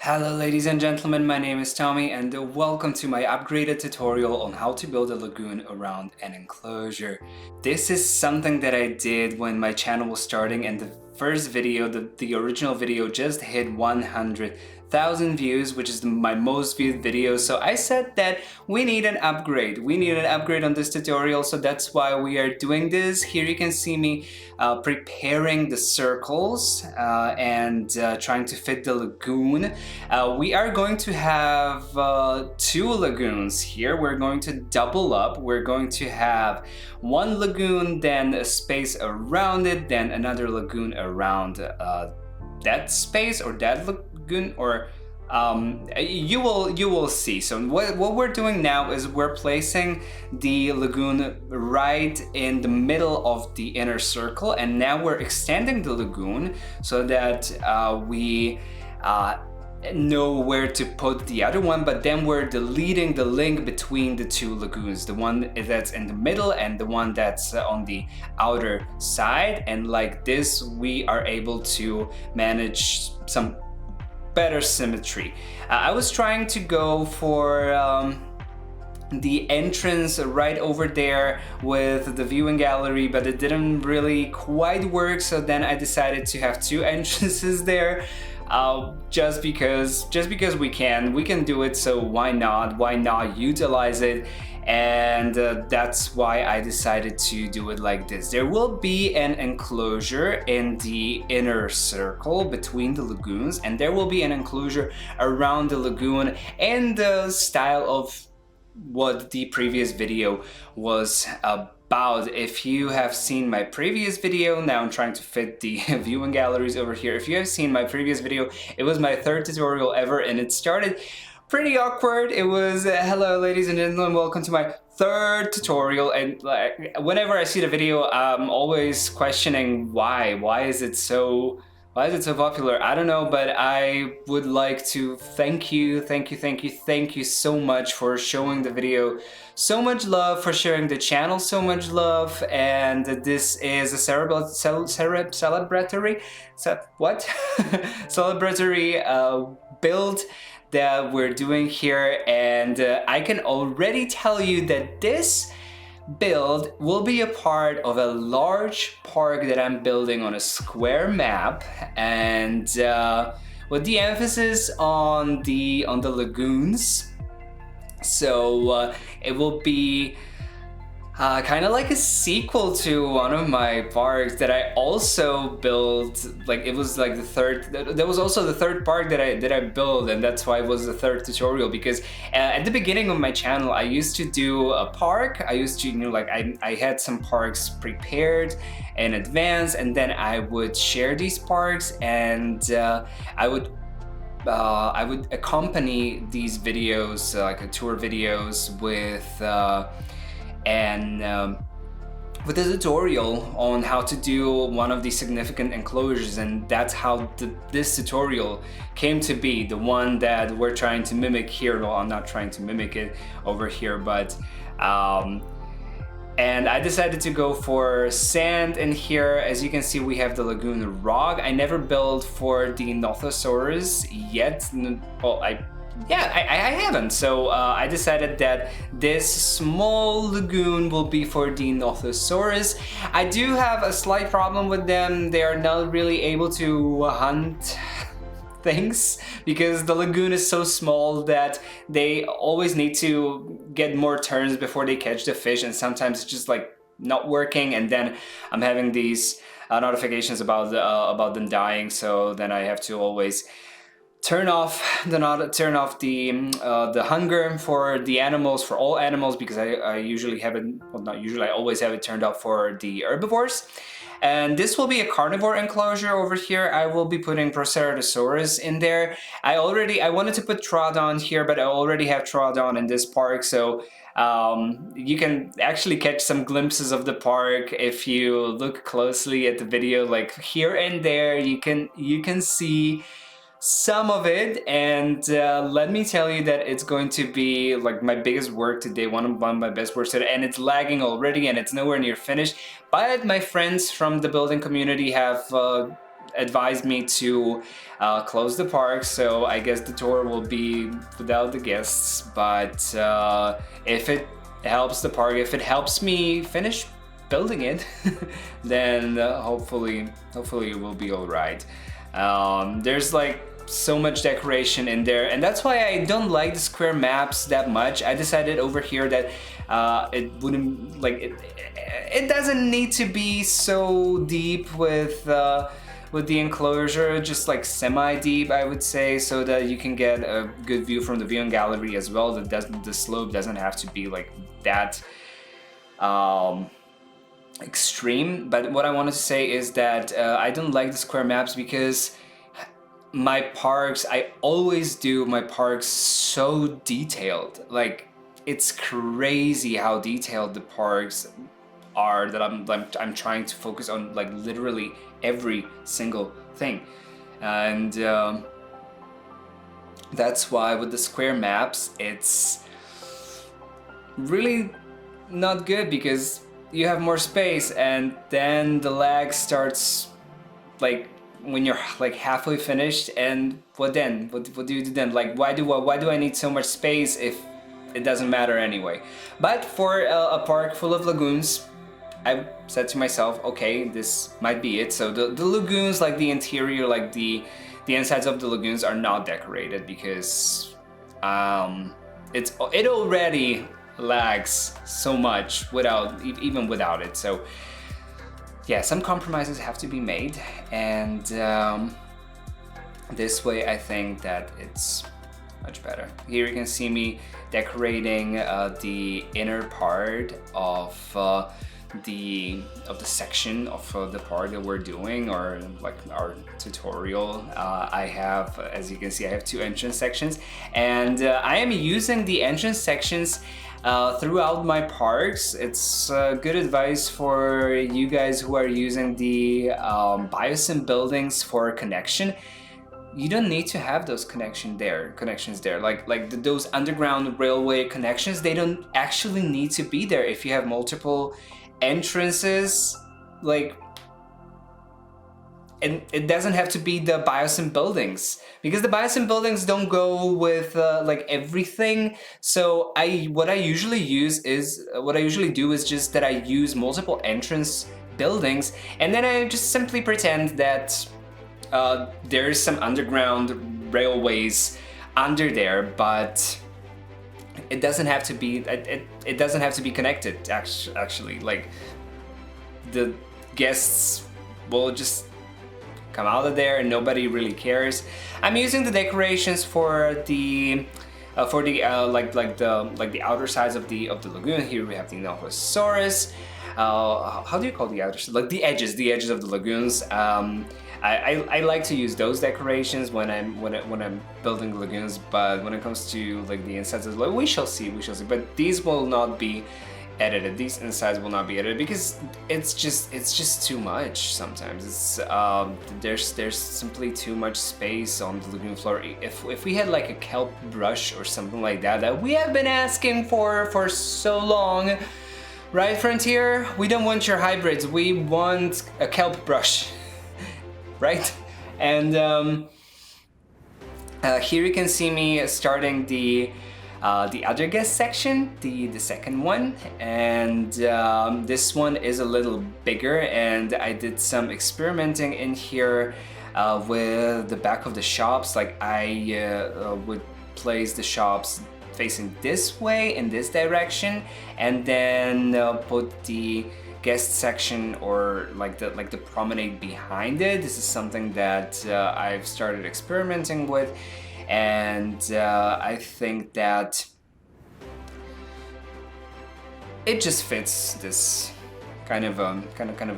Hello ladies and gentlemen, my name is Tommy and welcome to my upgraded tutorial on how to build a lagoon around an enclosure. This is something that I did when my channel was starting, and the first video, the original video, just hit 100,000 views, which is my most viewed video. So I said that we need an upgrade. We need an upgrade on this tutorial, so that's why we are doing this. Here you can see me preparing the circles and trying to fit the lagoon. We are going to have two lagoons here. We're going to double up. We're going to have one lagoon, then a space around it, then another lagoon around that space or that lagoon, or you will see. So what we're doing now is we're placing the lagoon right in the middle of the inner circle, and now we're extending the lagoon so that we know where to put the other one, but then we're deleting the link between the two lagoons, the one that's in the middle and the one that's on the outer side. And like this we are able to manage some better symmetry. I was trying to go for the entrance right over there with the viewing gallery, but it didn't really quite work, so then I decided to have two entrances there. Just because we can do it, so why not utilize it? And that's why I decided to do it like this. There will be an enclosure in the inner circle between the lagoons, and there will be an enclosure around the lagoon in the style of what the previous video was about. If you have seen my previous video, now I'm trying to fit the viewing galleries over here. If you have seen my previous video, it was my third tutorial ever, and it started pretty awkward. It was hello ladies and gentlemen, welcome to my third tutorial. And like, whenever I see the video, I'm always questioning why is it so popular? I don't know, but I would like to thank you so much for showing the video so much love, for sharing the channel so much love. And this is a celebratory build that we're doing here, and I can already tell you that this build will be a part of a large park that I'm building on a square map, and with the emphasis on the lagoons. So it will be kind of like a sequel to one of my parks that I also built. Like it was like the third. That was also the third park that I built, and that's why it was the third tutorial. Because at the beginning of my channel, I used to do a park. I used to, like I had some parks prepared in advance, and then I would share these parks, and I would accompany these videos, like tour videos, with with a tutorial on how to do one of these significant enclosures. And that's how this tutorial came to be, the one that we're trying to mimic here. Well, I'm not trying to mimic it over here, but and I decided to go for sand in here. As you can see, we have the lagoon rock. I never built for the Nothosaurus yet. Well, I haven't. So I decided that this small lagoon will be for the Nothosaurus. I do have a slight problem with them. They are not really able to hunt things because the lagoon is so small that they always need to get more turns before they catch the fish, and sometimes it's just like not working, and then I'm having these notifications about them dying. So then I have to always turn off the hunger for the animals, for all animals, because I usually have it, well, not usually, I always have it turned off for the herbivores. And this will be a carnivore enclosure over here. I will be putting Proceratosaurus in there. I wanted to put Troodon here, but I already have Troodon in this park, so you can actually catch some glimpses of the park if you look closely at the video. Like here and there, you can see some of it, and let me tell you that it's going to be like my biggest work today, one of my best works today, and it's lagging already and it's nowhere near finished. But my friends from the building community have advised me to close the park, so I guess the tour will be without the guests. But if it helps the park, if it helps me finish building it, then hopefully it will be all right. There's like so much decoration in there, and that's why I don't like the square maps that much. I decided over here that it wouldn't like it doesn't need to be so deep with the enclosure, just like semi-deep, I would say, so that you can get a good view from the viewing gallery as well. The slope doesn't have to be like that extreme. But what I wanted to say is that I don't like the square maps because my parks, I always do my parks so detailed. Like, it's crazy how detailed the parks are, that I'm trying to focus on like literally every single thing. And that's why with the square maps, it's really not good, because you have more space and then the lag starts like when you're like halfway finished. And what then? What do you do then? Like, why do I need so much space if it doesn't matter anyway? But for a park full of lagoons, I said to myself, okay, this might be it. So the lagoons, like the interior, like the insides of the lagoons are not decorated, because it already lags so much even without it. So yeah, some compromises have to be made, and this way I think that it's much better. Here you can see me decorating the inner part of the section of the part that we're doing, or like our tutorial. I have, as you can see, I have two entrance sections, and I am using the entrance sections throughout my parks. It's good advice for you guys who are using the biosim buildings for connection. You don't need to have those connections there. Like those underground railway connections, they don't actually need to be there if you have multiple entrances. Like, and it doesn't have to be the biosim buildings, because the biosim buildings don't go with like everything. So what I usually do is just that I use multiple entrance buildings, and then I just simply pretend that there's some underground railways under there, but it doesn't have to be. It doesn't have to be connected. Actually, like, the guests will just come out of there and nobody really cares. I'm using the decorations for the the outer sides of the lagoon. Here we have the Nilphosaurus. How do you call the outer, like the edges of the lagoons? I like to use those decorations when I'm building lagoons, but when it comes to like the insides, like, we shall see. But these will not be edited. These insides will not be edited, because it's just too much sometimes. It's there's simply too much space on the lagoon floor. If we had like a kelp brush or something like that we have been asking for so long, right, Frontier? We don't want your hybrids. We want a kelp brush. Right? And here you can see me starting the other guest section, the second one, and this one is a little bigger, and I did some experimenting in here with the back of the shops. Like, I would place the shops facing this way in this direction, and then put the guest section or like the promenade behind it. This is something that I've started experimenting with, and I think that it just fits this kind of a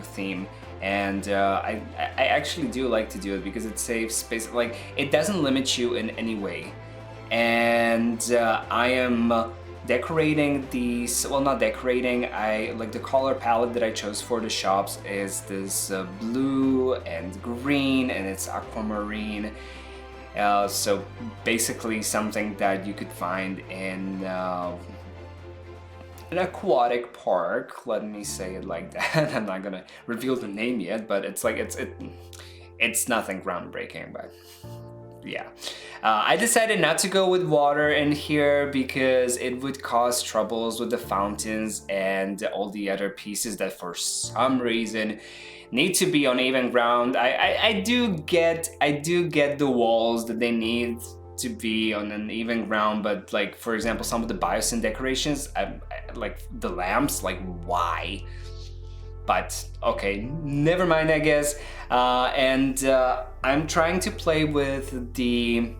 theme. And I actually do like to do it because it saves space. Like, it doesn't limit you in any way. And I am decorating these, well, not decorating, I like the color palette that I chose for the shops is this blue and green, and it's aquamarine. So basically something that you could find in an aquatic park, let me say it like that. I'm not gonna reveal the name yet, but it's like it's nothing groundbreaking, but yeah. I decided not to go with water in here because it would cause troubles with the fountains and all the other pieces that for some reason need to be on even ground. I do get the walls that they need to be on an even ground, but like for example some of the biosyn decorations, like the lamps, like why? But okay, never mind, I guess. I'm trying to play with the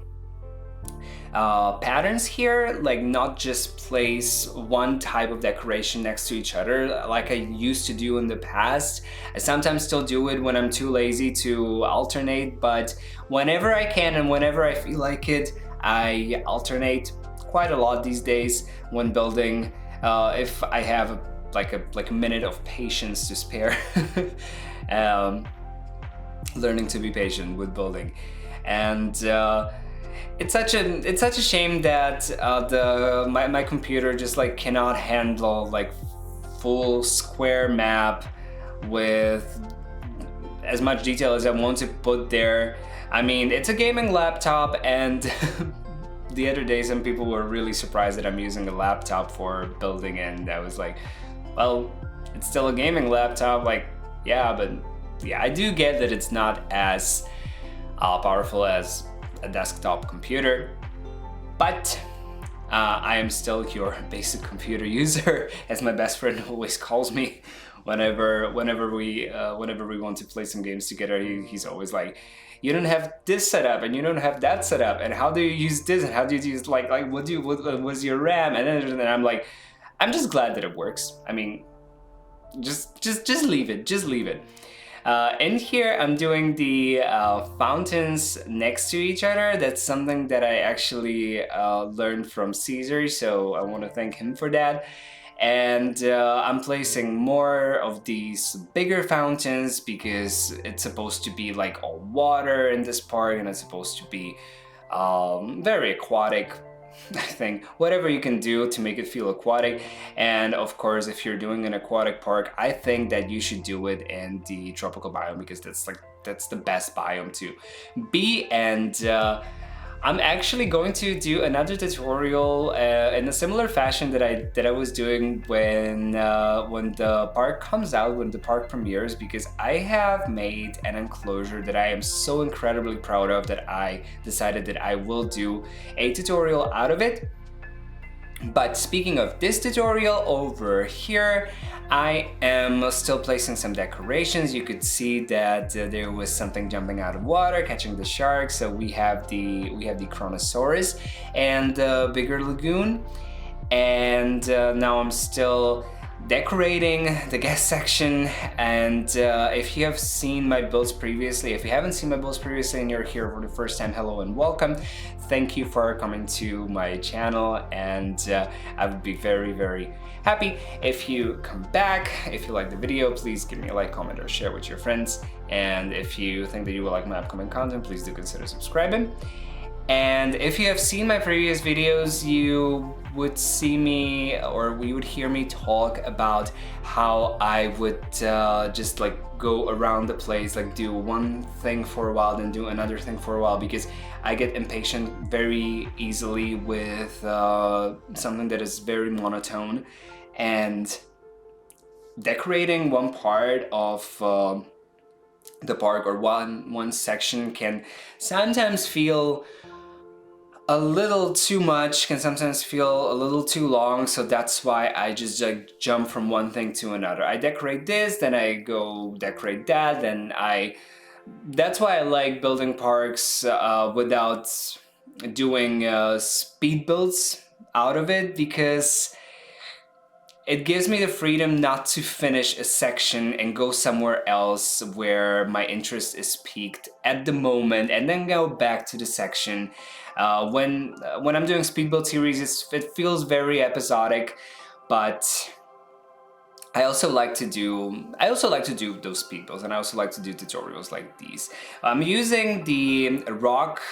patterns here, like not just place one type of decoration next to each other like I used to do in the past. I sometimes still do it when I'm too lazy to alternate, but whenever I can and whenever I feel like it, I alternate quite a lot these days when building, if I have like a minute of patience to spare. Learning to be patient with building. And it's such a shame that my computer just like cannot handle like full square map with as much detail as I want to put there. I mean, it's a gaming laptop, and the other day some people were really surprised that I'm using a laptop for building, and I was like, well, it's still a gaming laptop. Like, yeah, but yeah, I do get that it's not as powerful as a desktop computer, but I am still your basic computer user, as my best friend always calls me. Whenever we want to play some games together, he's always like, you don't have this setup and you don't have that setup, and how do you use this and how do you use like what's your RAM, and then I'm like, I'm just glad that it works. I mean, just leave it, just leave it. In here, I'm doing the fountains next to each other. That's something that I actually learned from Caesar, so I want to thank him for that. And I'm placing more of these bigger fountains because it's supposed to be like all water in this park, and it's supposed to be very aquatic. I think whatever you can do to make it feel aquatic. And of course, if you're doing an aquatic park, I think that you should do it in the tropical biome, because that's the best biome to be. And I'm actually going to do another tutorial in a similar fashion that I was doing when the park comes out, when the park premieres, because I have made an enclosure that I am so incredibly proud of that I decided that I will do a tutorial out of it. But speaking of this tutorial, over here I am still placing some decorations. You could see that there was something jumping out of water, catching the shark. So we have the Chronosaurus and the bigger lagoon. And now I'm still decorating the guest section. And if you have seen my builds previously, if you haven't seen my builds previously and you're here for the first time, hello and welcome. Thank you for coming to my channel, and I would be very, very happy if you come back. If you like the video, please give me a like, comment, or share with your friends. And if you think that you will like my upcoming content, please do consider subscribing. And if you have seen my previous videos, you would see me, or we would hear me talk about how I would just like go around the place, like do one thing for a while, then do another thing for a while, because I get impatient very easily with something that is very monotone. And decorating one part of the park or one section can sometimes feel a little too much, can sometimes feel a little too long. So that's why I just like jump from one thing to another. I decorate this, then I go decorate that, then that's why I like building parks without doing speed builds out of it, because it gives me the freedom not to finish a section and go somewhere else where my interest is peaked at the moment, and then go back to the section. When I'm doing speed build series, it feels very episodic, but I also like to do those speed builds, and I also like to do tutorials like these. I'm using the rock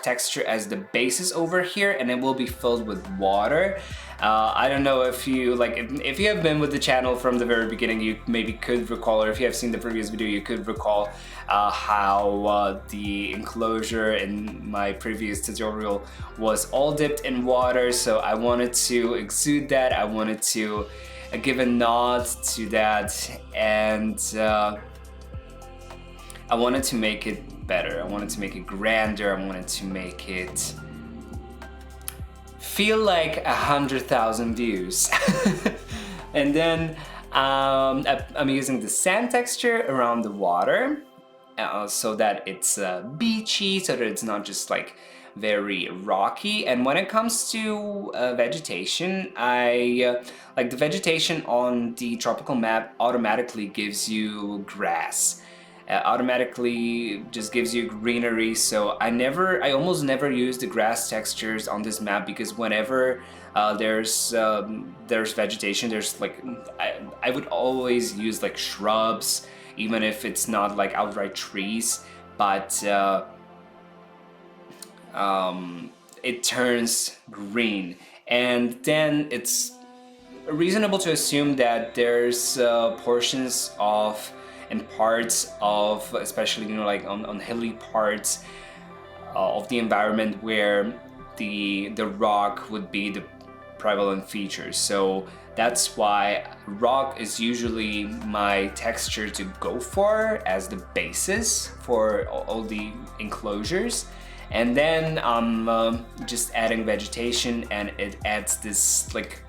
texture as the basis over here, and it will be filled with water. I don't know if you if you have been with the channel from the very beginning, you maybe could recall, or if you have seen the previous video, you could recall how the enclosure in my previous tutorial was all dipped in water, so I wanted to exude that. I wanted to give a nod to that, and I wanted to make it better. I wanted to make it grander. I wanted to make it feel like 100,000 views. And then I'm using the sand texture around the water so that it's beachy, so that it's not just like very rocky. And when it comes to vegetation, I like the vegetation on the tropical map automatically gives you grass. Automatically just gives you greenery, so I almost never use the grass textures on this map, because whenever there's vegetation, there's like I would always use like shrubs, even if it's not like outright trees, but it turns green, and then it's reasonable to assume that there's portions of and parts of, especially like on hilly parts of the environment, where the rock would be the prevalent feature. So that's why rock is usually my texture to go for as the basis for all the enclosures. And then I'm just adding vegetation, and it adds this like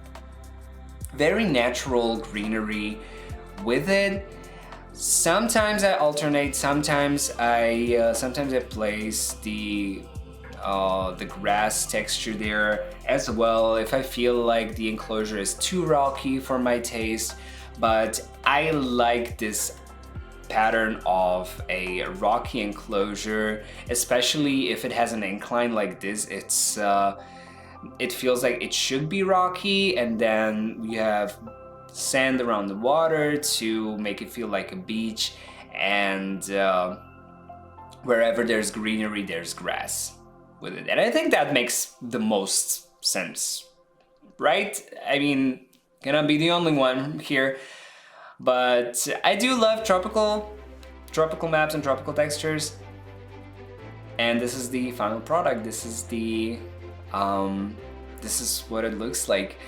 very natural greenery with it. Sometimes I alternate. Sometimes I place the grass texture there as well if I feel like the enclosure is too rocky for my taste. But I like this pattern of a rocky enclosure, especially if it has an incline like this. It feels like it should be rocky, and then we have sand around the water to make it feel like a beach, and wherever there's greenery, there's grass with it. And I think that makes the most sense, right? I mean, cannot be the only one here, but I do love tropical maps and tropical textures. And this is the final product. This is what it looks like.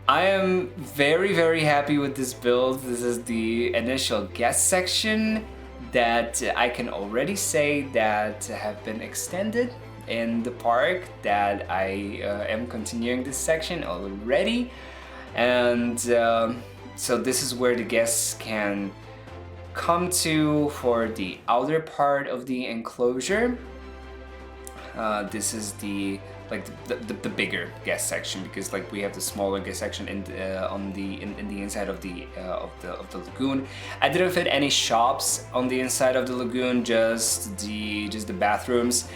I am very, very happy with this build. This is the initial guest section that I can already say that have been extended in the park, that I am continuing this section already. And so this is where the guests can come to for the outer part of the enclosure. This is the bigger guest section, because like we have the smaller guest section in the inside of the lagoon. I didn't fit any shops on the inside of the lagoon, just the bathrooms.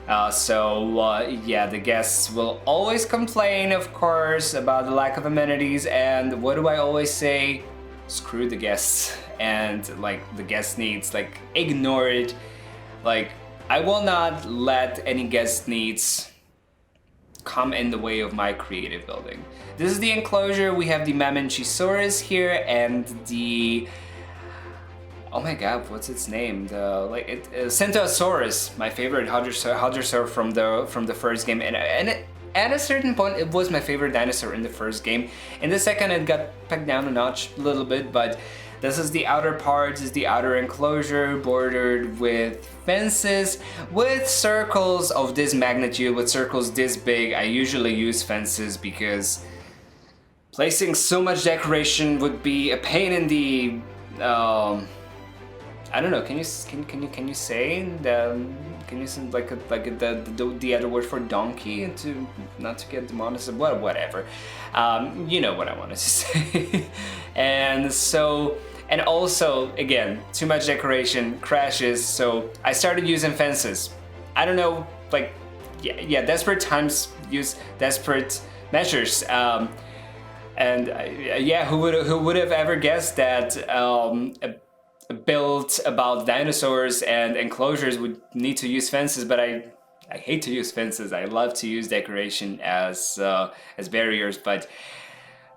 Yeah, the guests will always complain, of course, about the lack of amenities. And what do I always say? Screw the guests, and like the guest needs, like ignore it. Like, I will not let any guest needs come in the way of my creative building. This is the enclosure. We have the Mamenchisaurus here, and the, oh my god, what's its name? Centaurosaurus, my favorite Hadrosaur from the first game, and at a certain point it was my favorite dinosaur in the first game. In the second it got pegged down a notch a little bit, but this is the outer part. This is the outer enclosure, bordered with fences, with circles of this magnitude, with circles this big. I usually use fences because placing so much decoration would be a pain in the I don't know. Can you say the other word for donkey, and to not to get demonetized? Well, whatever. You know what I wanted to say. And also, again, too much decoration crashes. So I started using fences. I don't know, like, yeah, desperate times use desperate measures. Who would have ever guessed that a build about dinosaurs and enclosures would need to use fences? But I hate to use fences. I love to use decoration as barriers, but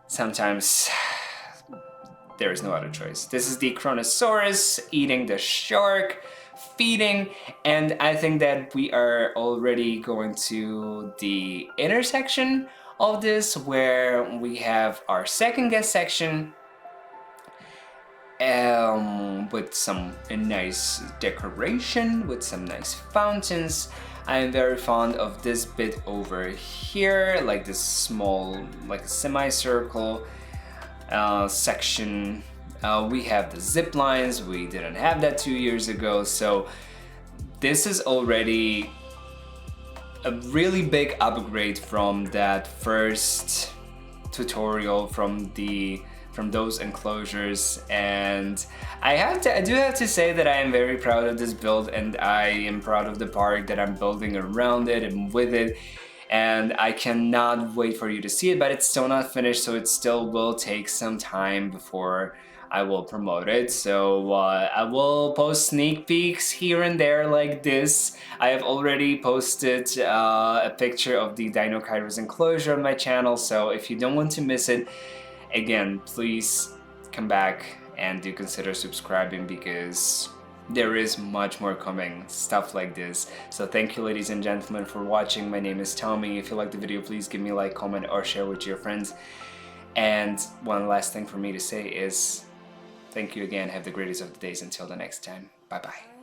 sometimes there is no other choice. This is the Chronosaurus eating the shark, feeding, and I think that we are already going to the intersection of this where we have our second guest section with some nice decoration, with some nice fountains. I am very fond of this bit over here, like this small, like a semicircle section. We have the zip lines. We didn't have that 2 years ago, so this is already a really big upgrade from that first tutorial from those enclosures. And I do have to say that I am very proud of this build, and I am proud of the park that I'm building around it and with it, and I cannot wait for you to see it. But it's still not finished, so it still will take some time before I will promote it. So I will post sneak peeks here and there like this. I have already posted a picture of the Dino Kairos enclosure on my channel, so if you don't want to miss it, again, please come back and do consider subscribing, because there is much more coming, stuff like this. So thank you, ladies and gentlemen, for watching. My name is Tommy. If you liked the video, please give me a like, comment, or share with your friends. And one last thing for me to say is thank you again. Have the greatest of the days. Until the next time. Bye-bye.